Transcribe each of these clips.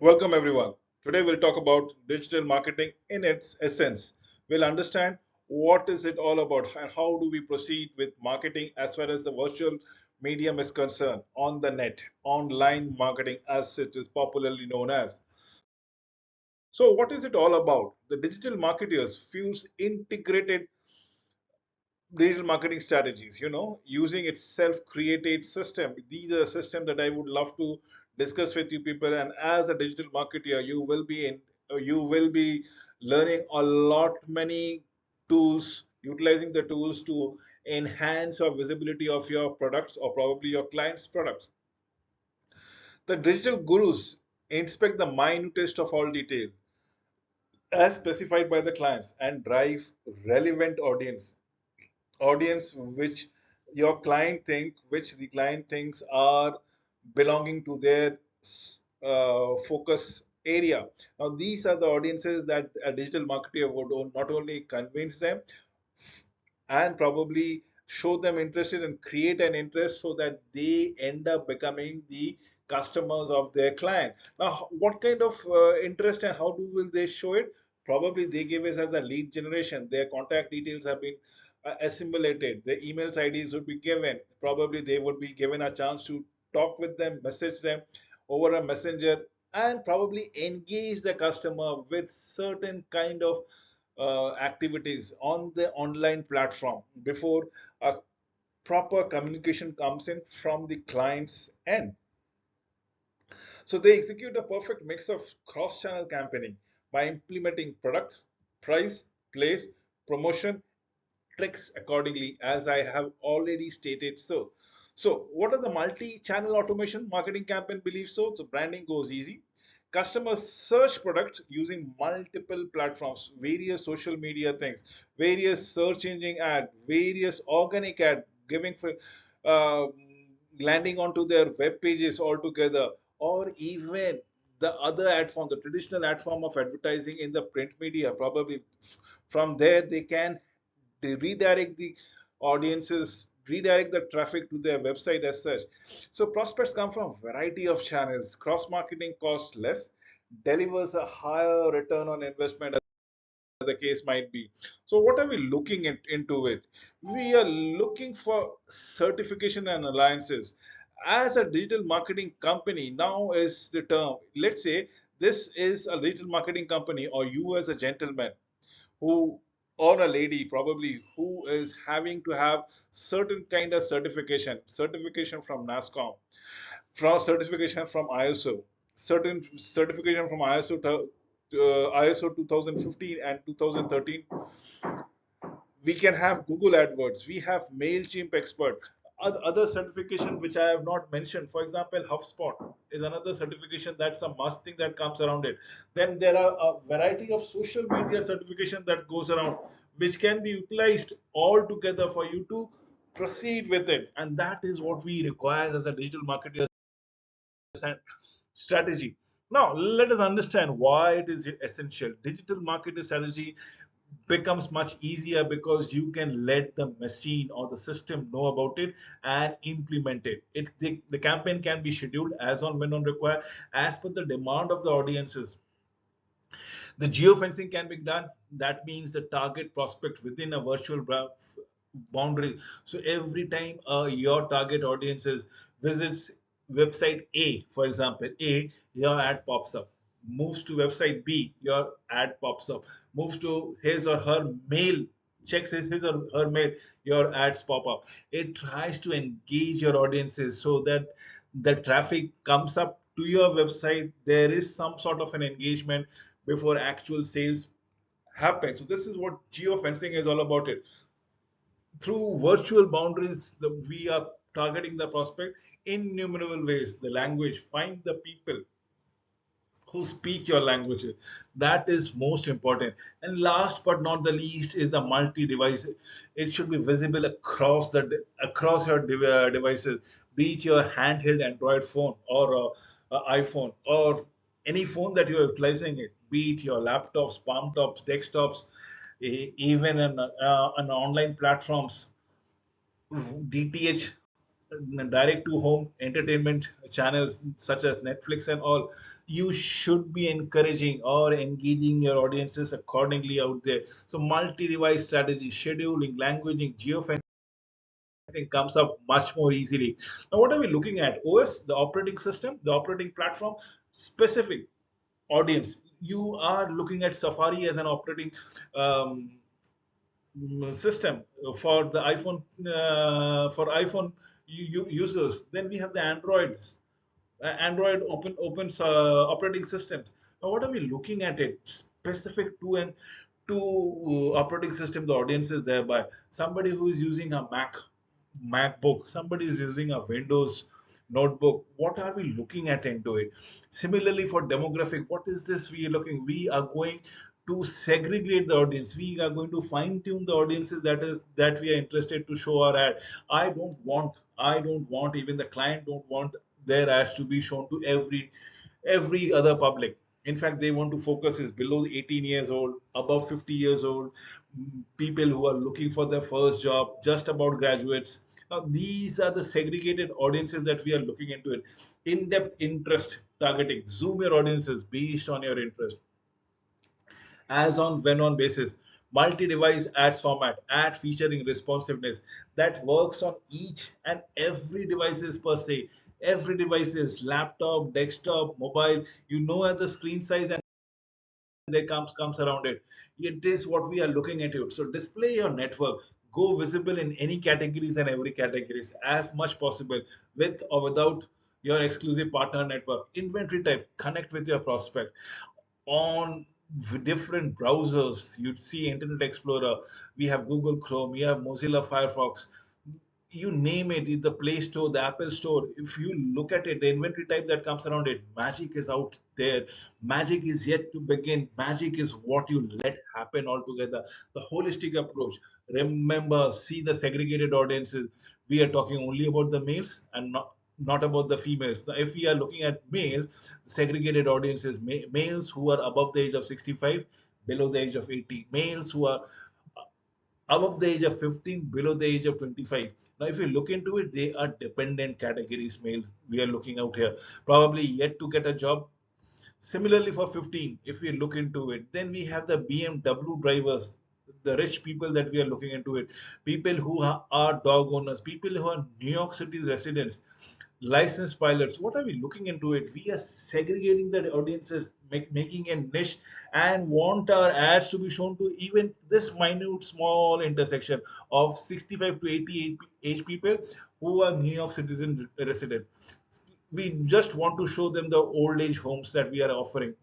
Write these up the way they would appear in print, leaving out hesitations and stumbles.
Welcome, everyone. Today, we'll talk about digital marketing in its essence. We'll understand what is it all about and how do we proceed with marketing as far as the virtual medium is concerned on the net, online marketing as it is popularly known as. So, what is it all about? The digital marketers fuse integrated digital marketing strategies, using its self-created system. These are systems that I would love to discuss with you people. And as a digital marketer, you will be learning a lot many tools, utilizing the tools to enhance your visibility of your products or probably your clients' products. The digital gurus inspect the minutest of all detail as specified by the clients and drive relevant audience which the client thinks are belonging to their focus area. Now these are the audiences that a digital marketer would not only convince them and probably show them interested and create an interest so that they end up becoming the customers of their client. Now what kind of interest and how do will they show it? Probably they give us as a lead generation. Their contact details have been assimilated. Their emails IDs would be given. Probably they would be given a chance to talk with them, message them over a messenger, and probably engage the customer with certain kind of activities on the online platform before a proper communication comes in from the client's end. So they execute a perfect mix of cross-channel campaigning by implementing product, price, place, promotion, tricks accordingly, as I have already stated so. So, what are the multi-channel automation marketing campaign beliefs? So branding goes easy. Customers search products using multiple platforms, various social media things, various search engine ad, various organic ad, giving for uh, landing onto their web pages altogether, or even the other ad form, the traditional ad form of advertising in the print media. Probably from there they can redirect the audiences, redirect the traffic to their website as such. So prospects come from a variety of channels. Cross marketing costs less, delivers a higher return on investment as the case might be. So what are we looking into it? We are looking for certification and alliances. As a digital marketing company, now is the term. Let's say this is a digital marketing company, or you as a gentleman who, or a lady probably, who is having to have certain kind of certification from NASCOM, from certification from ISO, certain certification from ISO 2015 and 2013. We can have Google AdWords, we have MailChimp Expert, other certification which I have not mentioned. For example, HubSpot is another certification that's a must thing that comes around it. Then there are a variety of social media certification that goes around, which can be utilized all together for you to proceed with it. And that is what we require as a digital marketer strategy. Now, let us understand why it is essential. Digital marketing strategy becomes much easier because you can let the machine or the system know about it and implement it. The campaign can be scheduled as on when on require as per the demand of the audiences. The geofencing can be done. That means the target prospect within a virtual boundary. So every time your target audiences visits website A, for example, A, your ad pops up. Moves to website B, your ad pops up. Moves to his or her mail, checks his or her mail, your ads pop up. It tries to engage your audiences so that the traffic comes up to your website. There is some sort of an engagement before actual sales happen. So this is what geofencing is all about. It through virtual boundaries, we are targeting the prospect in innumerable ways. The language, find the people who speak your language. That is most important. And last but not the least is the multi-device. It should be visible across your devices, be it your handheld Android phone or iPhone or any phone that you are utilizing it, be it your laptops, palm tops, desktops, even on online platforms, DTH direct to home entertainment channels such as Netflix and all, you should be encouraging or engaging your audiences accordingly out there. So multi-device strategy, scheduling, languaging, geofencing comes up much more easily. Now, what are we looking at? OS, the operating system, the operating platform, specific audience. You are looking at Safari as an operating um, system for iPhone users. Then we have the Android opens operating systems. Now, what are we looking at it specific to and to operating system? The audience is thereby somebody who is using a MacBook, somebody is using a Windows notebook. What are we looking at into it? Similarly, for demographic, what is this we are looking? We are going to segregate the audience. We are going to fine tune the audiences that we are interested to show our ad. I don't want even the client don't want their ads to be shown to every other public. In fact, they want to focus is below 18 years old, above 50 years old, people who are looking for their first job, just about graduates. Now, these are the segregated audiences that we are looking into it. In-depth interest targeting, zoom your audiences based on your interest, as on when on basis, multi-device ads format, ad featuring responsiveness that works on each and every devices per se. Every device is laptop, desktop, mobile, at the screen size, and there comes around it. It is what we are looking at it. So display your network, go visible in any categories and every categories as much possible, with or without your exclusive partner network. Inventory type, connect with your prospect on different browsers. You'd see Internet Explorer, we have Google Chrome, we have Mozilla Firefox, you name it, in the Play Store, the Apple Store. If you look at it, the inventory type that comes around it, magic is out there. Magic is yet to begin. Magic is what you let happen altogether. The holistic approach. Remember, see the segregated audiences. We are talking only about the males and not about the females. Now, if we are looking at males, segregated audiences, males who are above the age of 65, below the age of 80, males who are above the age of 15, below the age of 25. Now, if you look into it, they are dependent categories, males we are looking out here, probably yet to get a job. Similarly, for 15, if we look into it, then we have the BMW drivers, the rich people that we are looking into it, people who are dog owners, people who are New York City's residents, licensed pilots. What are we looking into it? We are segregating the audiences, making a niche, and want our ads to be shown to even this minute, small intersection of 65 to 88 age people who are New York citizen resident. We just want to show them the old age homes that we are offering,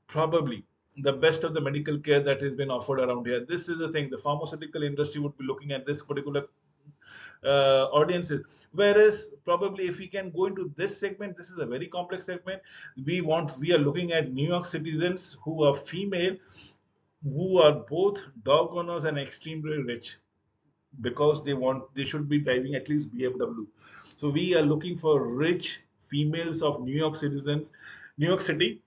probably the best of the medical care that has been offered around here. This is the thing, the pharmaceutical industry would be looking at this particular audiences. Whereas probably if we can go into this segment, this is a very complex segment. We are looking at New York citizens who are female, who are both dog owners and extremely rich, because they should be driving at least BMW. So we are looking for rich females of New York citizens, New York City,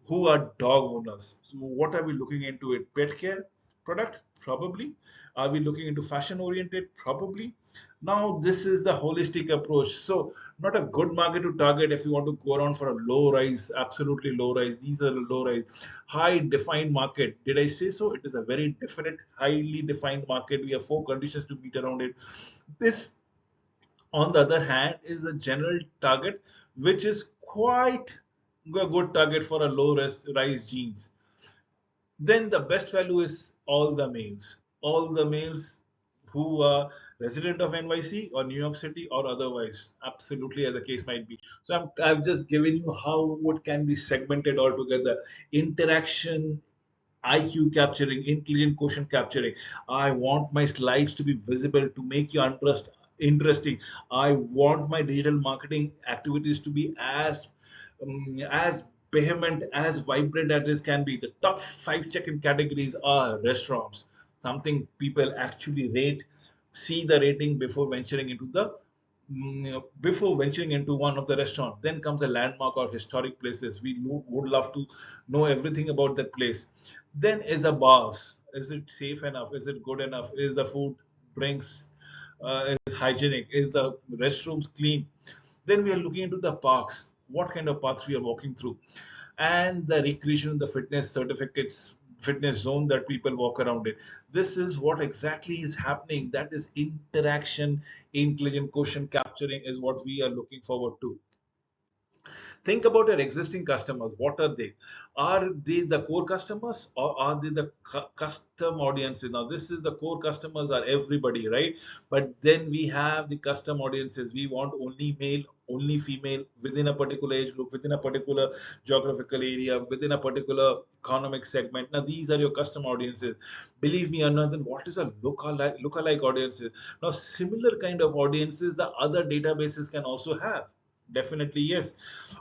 who are dog owners. So what are we looking into it? Pet care product? Probably. Are we looking into fashion oriented? Probably. Now this is the holistic approach. So not a good market to target if you want to go around for a low rise, absolutely low rise. These are low rise, high defined market. Did I say so? It is a very definite, highly defined market. We have four conditions to meet around it. This, on the other hand, is the general target, which is quite a good target for a low rise genes. Then the best value is all the males. All the males who are resident of NYC or New York City or otherwise, absolutely as the case might be. So I've just given you how what can be segmented altogether. Interaction, IQ capturing, intelligent quotient capturing. I want my slides to be visible to make you interesting. I want my digital marketing activities to be as vehement, as vibrant as this can be. The top five check-in categories are restaurants, something people actually rate, see the rating before venturing into one of the restaurants. Then comes a landmark or historic places. We would love to know everything about that place. Then is the bars. Is it safe enough? Is it good enough? Is the food, drinks, is hygienic, is the restrooms clean. Then we are looking into the parks, what kind of parks we are walking through, and the recreation, the fitness certificates, fitness zone that people walk around in. This is what exactly is happening. That is interaction, intelligent question capturing is what we are looking forward to. Think about your existing customers. What are they? Are they the core customers or are they the custom audiences? Now, this is the core customers are everybody, right? But then we have the custom audiences. We want only male, only female within a particular age group, within a particular geographical area, within a particular economic segment. Now, these are your custom audiences. Believe me or not, then what is a lookalike audiences? Now, similar kind of audiences the other databases can also have. Definitely, yes.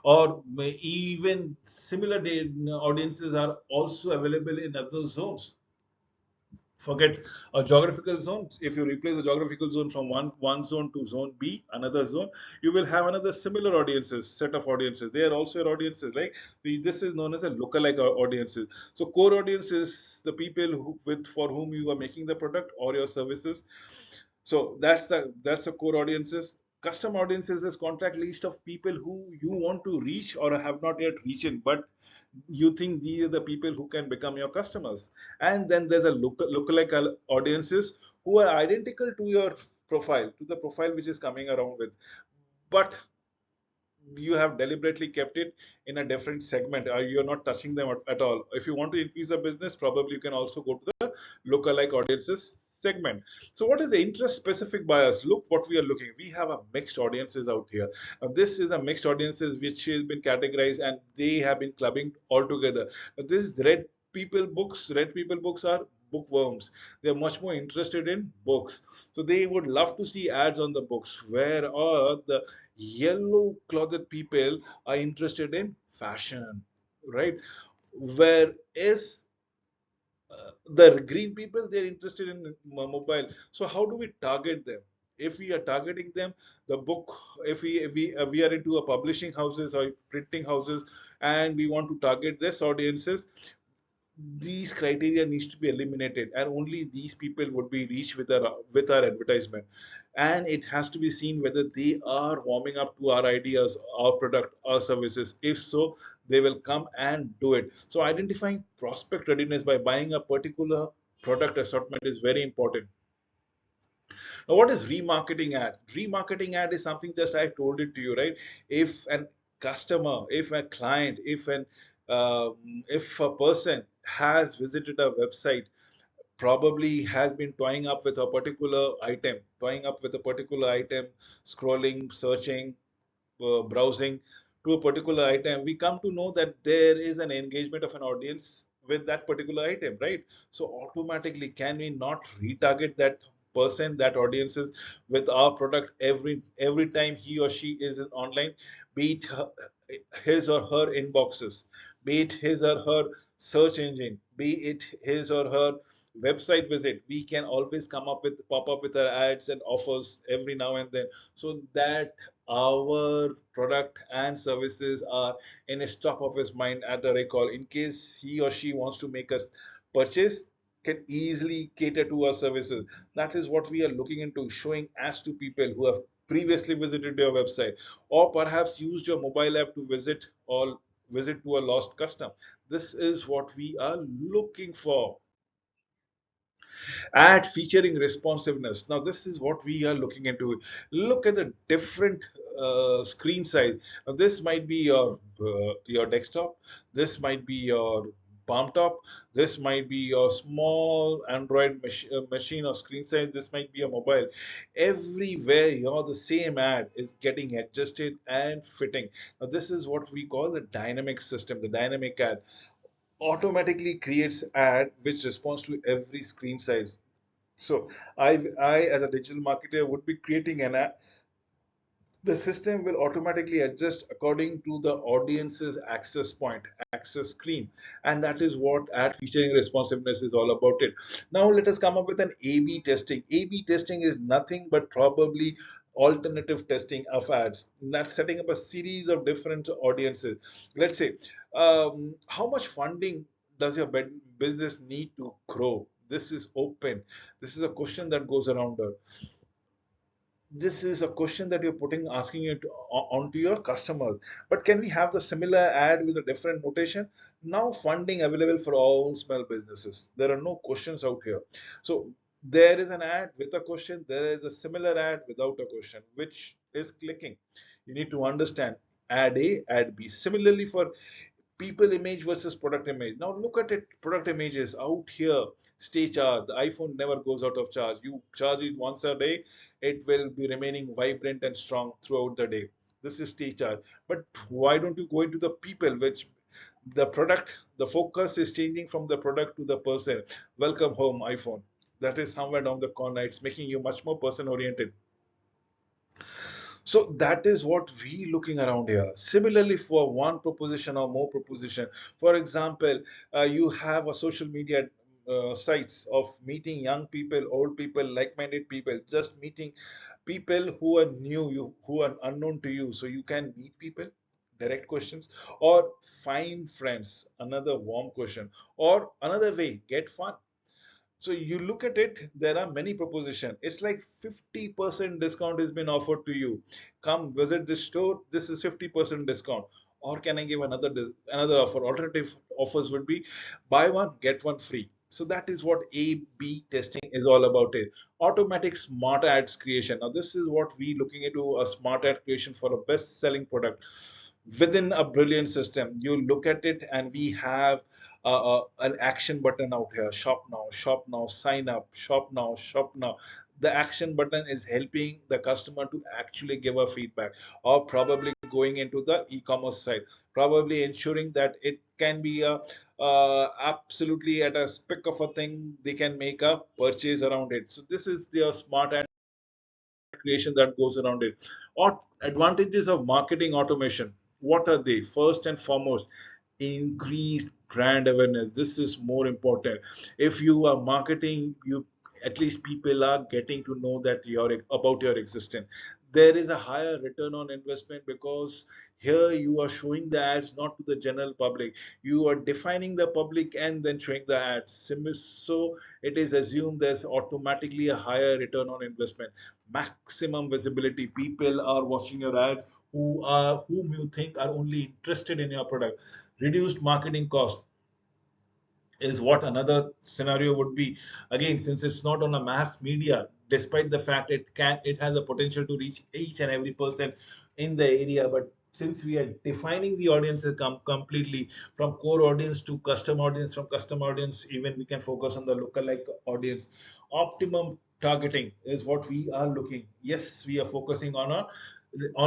Or even similar audiences are also available in other zones. Forget a geographical zone. If you replace the geographical zone from one zone to zone B, another zone, you will have another similar audiences, set of audiences. They are also your audiences, right? This is known as a lookalike audiences. So core audience is the people for whom you are making the product or your services. So that's the core audiences. Custom audiences is contact list of people who you want to reach or have not yet reached, but you think these are the people who can become your customers. And then there's a lookalike audiences who are identical to your profile, to the profile which is coming around with, but you have deliberately kept it in a different segment, or you're not touching them at all. If you want to increase the business, probably you can also go to the lookalike audiences segment. So what is the interest specific bias? Look what we are looking, we have a mixed audiences out here. Now, this is a mixed audiences which has been categorized and they have been clubbing all together. Now, this is red people books are bookworms. They're much more interested in books, so they would love to see ads on the books, where are the yellow clothed people are interested in fashion, right? Where is the green people, they're interested in mobile. So how do we target them? If we are targeting them, the book, if we are into a publishing houses or printing houses, and we want to target this audiences, these criteria needs to be eliminated, and only these people would be reached with our advertisement. And it has to be seen whether they are warming up to our ideas, our product, our services. If so, they will come and do it. So identifying prospect readiness by buying a particular product assortment is very important. Now, what is remarketing ad? Remarketing ad is something, just I told it to you, right? If an customer, if a client, if a person has visited a website, probably has been toying up with a particular item, scrolling, searching, browsing to a particular item, we come to know that there is an engagement of an audience with that particular item, right? So automatically, can we not retarget that person, that audiences, with our product every time he or she is online, be it his or her inboxes, be it his or her search engine, be it his or her website visit. We can always pop up with our ads and offers every now and then, so that our product and services are in a top of his mind at the recall, in case he or she wants to make us purchase, can easily cater to our services. That is what we are looking into, showing ads to people who have previously visited your website, or perhaps used your mobile app to visit to a lost custom. This is what we are looking for. Ad featuring responsiveness. Now, this is what we are looking into. Look at the different screen size. Now, this might be your desktop. This might be your palm top. This might be your small Android machine or screen size. This might be a mobile. Everywhere, the same ad is getting adjusted and fitting. Now, this is what we call the dynamic system, the dynamic ad automatically creates ad which responds to every screen size. So I as a digital marketer would be creating an ad. The system will automatically adjust according to the audience's access point, access screen, and that is what ad featuring responsiveness is all about. It. Now let us come up with an A/B testing. A/B testing is nothing but probably alternative testing of ads. That's setting up a series of different audiences. Let's say, how much funding does your business need to grow? This is open. This is a question that goes around. This is a question that you're asking it onto your customers. But can we have the similar ad with a different notation? Now funding available for all small businesses. There are no questions out here. So there is an ad with a question. There is a similar ad without a question, which is clicking. You need to understand ad A, ad B. Similarly for people image versus product image. Now look at it, product images out here stay charged. The iPhone never goes out of charge. You charge it once a day, it will be remaining vibrant and strong throughout the day. This is stay charged. But why don't you go into the people, which the product, the focus is changing from the product to the person. Welcome home iPhone. That is somewhere down the corner. It's making you much more person oriented. So that is what we looking around here. Similarly, for one proposition or more proposition, for example, you have a social media sites of meeting young people, old people, like-minded people, just meeting people who are new, who are unknown to you. So you can meet people, direct questions, or find friends, another warm question, or another way, get fun. So you look at it, there are many propositions. It's like 50% discount has been offered to you. Come visit this store. This is 50% discount. Or can I give another offer? Alternative offers would be buy one get one free. So that is what A/B testing is all about. It automatic smart ads creation. Now this is what we looking into, a smart ad creation for a best selling product within a brilliant system. You look at it, and we have an action button out here. Shop now, sign up, shop now, shop now. The action button is helping the customer to actually give a feedback, or probably going into the e-commerce site, probably ensuring that it can be a absolutely at a speck of a thing they can make a purchase around it. So this is the smart ad creation that goes around it. Or advantages of marketing automation. What are they? First and foremost, increased brand awareness. This is more important. If you are marketing, you at least people are getting to know that you're about your existence. There is a higher return on investment because here you are showing the ads not to the general public. You are defining the public and then showing the ads. So it is assumed there's automatically a higher return on investment. Maximum visibility. People are watching your ads whom you think are only interested in your product. Reduced marketing cost is what another scenario would be. Again, since it's not on a mass media, despite the fact it has a potential to reach each and every person in the area, but since we are defining the audiences completely from core audience to custom audience, from custom audience even we can focus on the lookalike audience. Optimum targeting is what we are looking. Yes, we are focusing on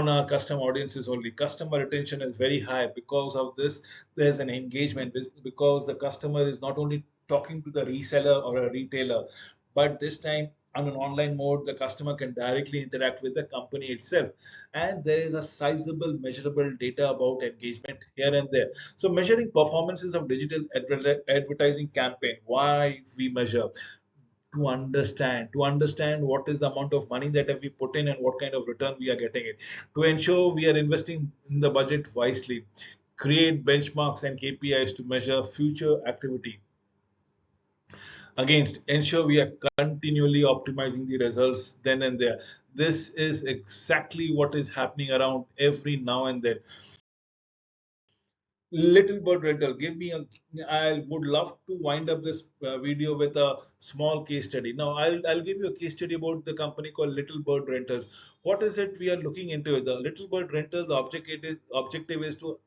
our custom audiences only. Customer retention is very high because of this. There's an engagement because the customer is not only talking to the reseller or a retailer, but this time on an online mode, the customer can directly interact with the company itself. And there is a sizable measurable data about engagement here and there. So measuring performances of digital advertising campaign. Why we measure? To understand what is the amount of money that we put in and what kind of return we are getting it, to ensure we are investing in the budget wisely, create benchmarks and KPIs to measure future activity, against ensure we are continually optimizing the results then and there. This is exactly what is happening around every now and then. Little Bird Rental. Give me a. I would love to wind up this video with a small case study. Now, I'll give you a case study about the company called Little Bird Rentals. What is it we are looking into? The Little Bird Rentals objective is to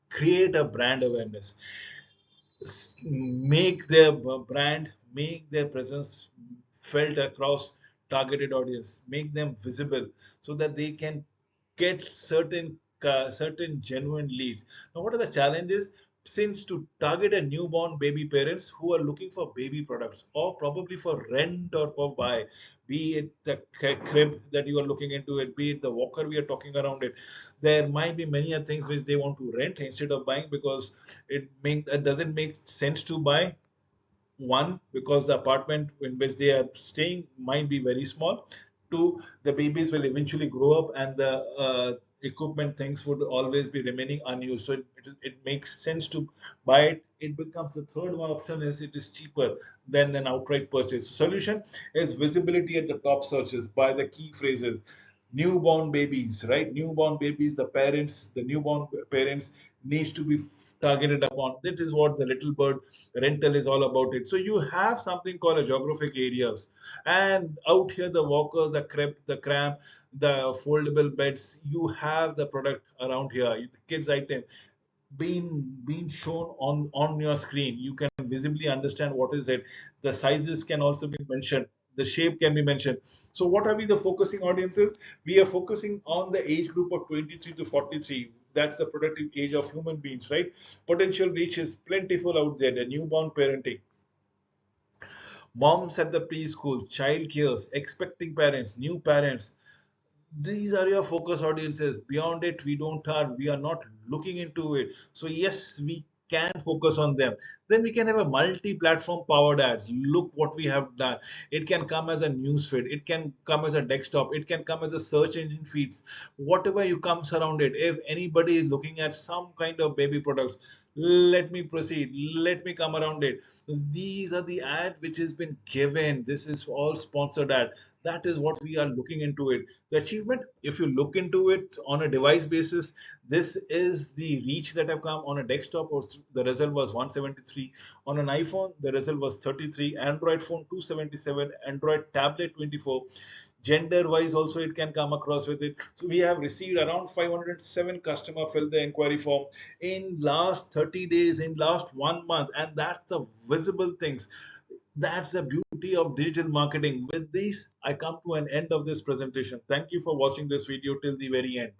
create a brand awareness, make their brand, make their presence felt across targeted audience, make them visible so that they can get certain genuine leads. Now, what are the challenges? Since to target a newborn baby parents who are looking for baby products or probably for rent or for buy, be it the crib that you are looking into it, be it the walker we are talking around it, there might be many other things which they want to rent instead of buying because it doesn't make sense to buy. One, because the apartment in which they are staying might be very small. Two, the babies will eventually grow up and the equipment things would always be remaining unused. So it makes sense to buy it. It becomes the third one option is it is cheaper than an outright purchase. Solution is visibility at the top searches by the key phrases. Newborn babies, right? Newborn babies, the newborn parents needs to be targeted upon. That is what the Little Bird rental is all about it. So you have something called a geographic areas, and out here the walkers, the crep, the cram, the foldable beds, you have the product around here, the kids item being shown on your screen. You can visibly understand what is it. The sizes can also be mentioned, the shape can be mentioned. So what are we the focusing audiences? We are focusing on the age group of 23 to 43. That's the productive age of human beings, right? Potential reach is plentiful out there. The newborn parenting, moms at the preschool, child cares, expecting parents, new parents, these are your focus audiences. Beyond it, we are not looking into it. So yes, we can focus on them. Then we can have a multi-platform powered ads. Look what we have done. It can come as a news feed, it can come as a desktop, it can come as a search engine feeds, whatever you comes around it. If anybody is looking at some kind of baby products, let me proceed, let me come around it. These are the ad which has been given. This is all sponsored ad. That is what we are looking into it. The achievement, if you look into it on a device basis, this is the reach that have come on a desktop. Or the result was 173. On an iPhone, the result was 33. Android phone 277. Android tablet 24. Gender wise also it can come across with it. So we have received around 507 customer fill the inquiry form in last 30 days, in last 1 month, and that's the visible things. That's the beauty of digital marketing. With this, I come to an end of this presentation. Thank you for watching this video till the very end.